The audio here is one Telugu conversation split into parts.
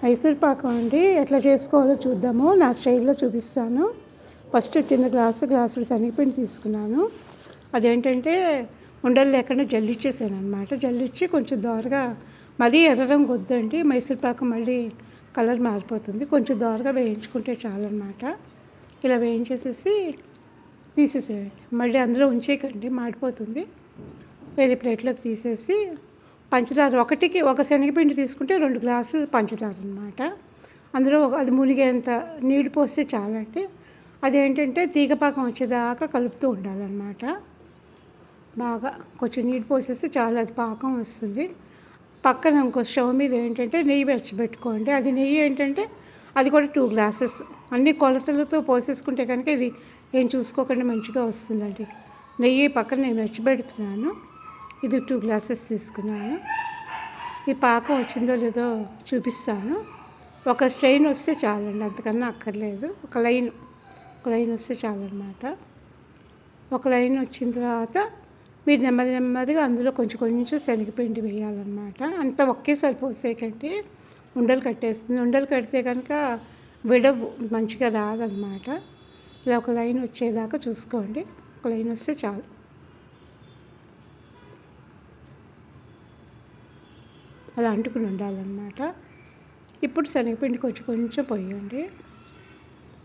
మైసూర్ పాకం అండి ఎట్లా చేసుకోవాలో చూద్దాము. నా స్టైల్లో చూపిస్తాను. ఫస్ట్ చిన్న గ్లాసుడు శనగపిండి తీసుకున్నాను. అదేంటంటే ఉండలు లేకుండా జల్లిచ్చేసాను అనమాట. జల్లిచ్చి కొంచెం దోరగా, మరీ ఎర్ర రంగు వద్దండి, మైసూర్ పాకం మళ్ళీ కలర్ మారిపోతుంది. కొంచెం దోరగా వేయించుకుంటే చాలన్నమాట. ఇలా వేయించేసేసి తీసేసేయండి. మళ్ళీ అందులో ఉంచేయకండి, మాడిపోతుంది. వేరే ప్లేట్లోకి తీసేసి పంచదార ఒక శనగపిండి తీసుకుంటే 2 గ్లాసులు పంచదార అనమాట. అందులో అది మునిగేంత నీళ్ళు పోస్తే చాలండి. అదేంటంటే తీగపాకం వచ్చేదాకా కలుపుతూ ఉండాలన్నమాట. బాగా కొంచెం నీళ్ళు పోసేస్తే చాలా అది పాకం వస్తుంది. పక్కన ఇంకో స్టవ్ మీద ఏంటంటే నెయ్యి పెట్టుకోండి. అది నెయ్యి ఏంటంటే అది కూడా 2 గ్లాసెస్ అన్ని కొలతలతో పోసేసుకుంటే కనుక ఇది ఏం చూసుకోకుండా మంచిగా వస్తుందండి. నెయ్యి పక్కన నేను పెడుతున్నాను. ఇది 2 గ్లాసెస్ తీసుకున్నాను. ఈ పాకం వచ్చిందో లేదో చూపిస్తాను. ఒక స్ట్రెయిన్ వస్తే చాలండి, అంతకన్నా అక్కర్లేదు. ఒక లైన్ వస్తే చాలన్నమాట. ఒక లైన్ వచ్చిన తర్వాత మీరు నెమ్మదిగా అందులో కొంచెం శనగపిండి వేయాలన్నమాట. అంతా ఒకేసారి పోసేయకండి, ఉండలు కట్టేస్తుంది. ఉండలు కడితే కనుక విడవు, మంచిగా రాదన్నమాట. ఇలా ఒక లైన్ వచ్చేదాకా చూసుకోండి. ఒక లైన్ వస్తే చాలు. అలా అంటుకుని ఉండాలన్నమాట. ఇప్పుడు శనగపిండి కొంచెం పోయండి.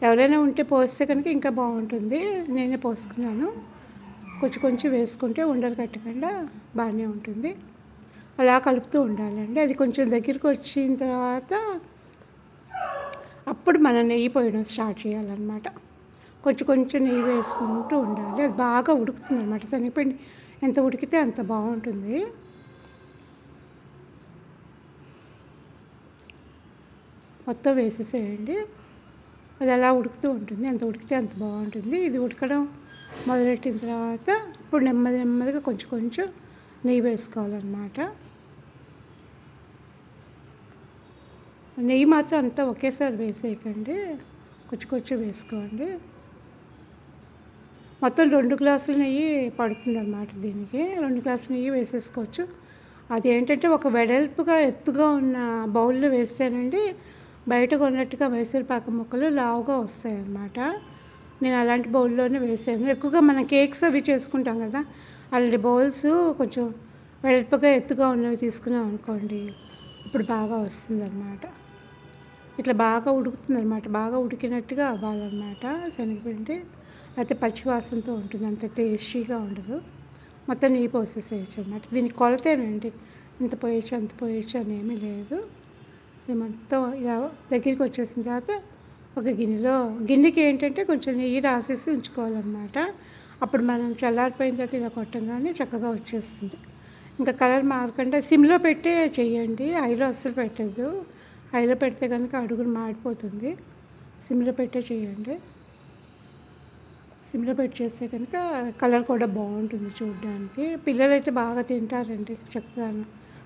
ఎవరైనా ఉంటే పోస్తే కనుక ఇంకా బాగుంటుంది. నేనే పోసుకున్నాను. కొంచెం వేసుకుంటే ఉండలు కట్టకుండా బాగానే ఉంటుంది. అలా కలుపుతూ ఉండాలండి. అది కొంచెం దగ్గరికి వచ్చిన తర్వాత అప్పుడు మనం నెయ్యి పోయడం స్టార్ట్ చేయాలన్నమాట. కొంచెం నెయ్యి వేసుకుంటూ ఉండాలి. అది బాగా ఉడుకుతుంది అన్నమాట. శనగపిండి ఎంత ఉడికితే అంత బాగుంటుంది. మొత్తం వేసేసేయండి. అది అలా ఉడుకుతూ ఉంటుంది. ఎంత ఉడికితే అంత బాగుంటుంది. ఇది ఉడకడం మొదలెట్టిన తర్వాత ఇప్పుడు నెమ్మదిగా కొంచెం నెయ్యి వేసుకోవాలన్నమాట. నెయ్యి మాత్రం అంతా ఒకేసారి వేసేయకండి, కొంచెం వేసుకోండి. మొత్తం 2 గ్లాసులు నెయ్యి పడుతుంది అన్నమాట. దీనికి 2 గ్లాసులు నెయ్యి వేసేసుకోవచ్చు. అది ఏంటంటే ఒక వెడల్పుగా ఎత్తుగా ఉన్న బౌల్లో వేస్తేనండి బయట కొన్నట్టుగా మైసూర్ పాకం ముక్కలు లావుగా వస్తాయి అన్నమాట. నేను అలాంటి బౌల్లోనే వేసాను. ఎక్కువగా మనం కేక్స్ అవి చేసుకుంటాం కదా, అలాంటి బౌల్స్ కొంచెం వెడల్పుగా ఎత్తుగా ఉన్నవి తీసుకున్నాం అనుకోండి, ఇప్పుడు బాగా వస్తుంది అన్నమాట. ఇట్లా బాగా ఉడుకుతుంది అన్నమాట. బాగా ఉడికినట్టుగా అవ్వాలన్నమాట శనగపిండి. అయితే పచ్చివాసనతో ఉంటుంది, అంత టేస్టీగా ఉండదు. మొత్తం నెయ్యి పోసేసేయచ్చు అన్నమాట. దీనికి కొలతేనండి, ఇంత పోయచ్చు అని ఏమీ లేదు. ఇది మొత్తం ఇలా దగ్గరికి వచ్చేసిన తర్వాత ఒక గిన్నెకి ఏంటంటే కొంచెం నెయ్యి రాసేసి ఉంచుకోవాలన్నమాట. అప్పుడు మనం చల్లారిపోయిన తర్వాత ఇలా కొట్టంగానే చక్కగా వచ్చేస్తుంది. ఇంకా కలర్ మారకుండా సిమ్లో పెట్టే చేయండి, హైలో అస్సలు పెట్టద్దు. హైలో పెడితే కనుక అడుగులు మాడిపోతుంది. సిమ్లో పెట్టే చేయండి. సిమ్లో పెట్టి చేస్తే కనుక కలర్ కూడా బాగుంటుంది చూడడానికి. పిల్లలైతే బాగా తింటారండి చక్కగాను.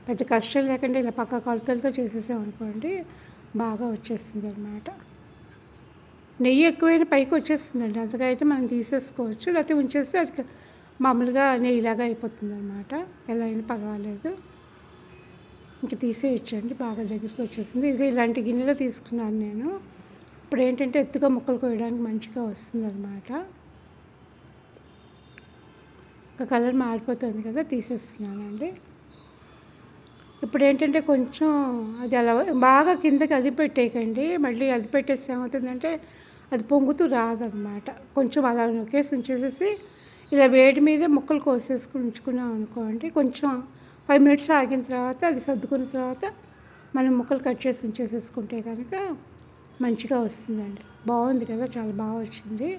పెద్ద కష్టం లేకుండా ఇలా పక్క కొలతలతో చేసేసామనుకోండి బాగా వచ్చేస్తుంది అన్నమాట. నెయ్యి ఎక్కువైనా పైకి వచ్చేస్తుందండి, అంతగా అయితే మనం తీసేసుకోవచ్చు. లేకపోతే ఉంచేస్తే అది మామూలుగా నెయ్యిలాగా అయిపోతుంది అన్నమాట. ఎలా అయినా పర్వాలేదు, ఇంక తీసేయచ్చండి. బాగా దగ్గరికి వచ్చేసింది. ఇది ఇలాంటి గిన్నెలో తీసుకున్నాను నేను. ఇప్పుడు ఏంటంటే ఎత్తుగా ముక్కలు కోయడానికి మంచిగా వస్తుంది అన్నమాట. ఒక కలర్ మారిపోతుంది కదా, తీసేస్తున్నానండి. ఇప్పుడు ఏంటంటే కొంచెం అది అలా బాగా కిందకి అది పెట్టేయకండి. మళ్ళీ అది పెట్టేస్తే ఏమవుతుందంటే అది పొంగుతూ రాదన్నమాట. కొంచెం అలా నొక్కేసి ఉంచేసేసి ఇలా వేడి మీద ముక్కలు కోసేసుకుని ఉంచుకున్నాం అనుకోండి, కొంచెం 5 మినిట్స్ ఆగిన తర్వాత అది సర్దుకున్న తర్వాత మనం ముక్కలు కట్ చేసి ఉంచేసేసుకుంటే కనుక మంచిగా వస్తుందండి. బాగుంది కదా, చాలా బాగా వచ్చింది.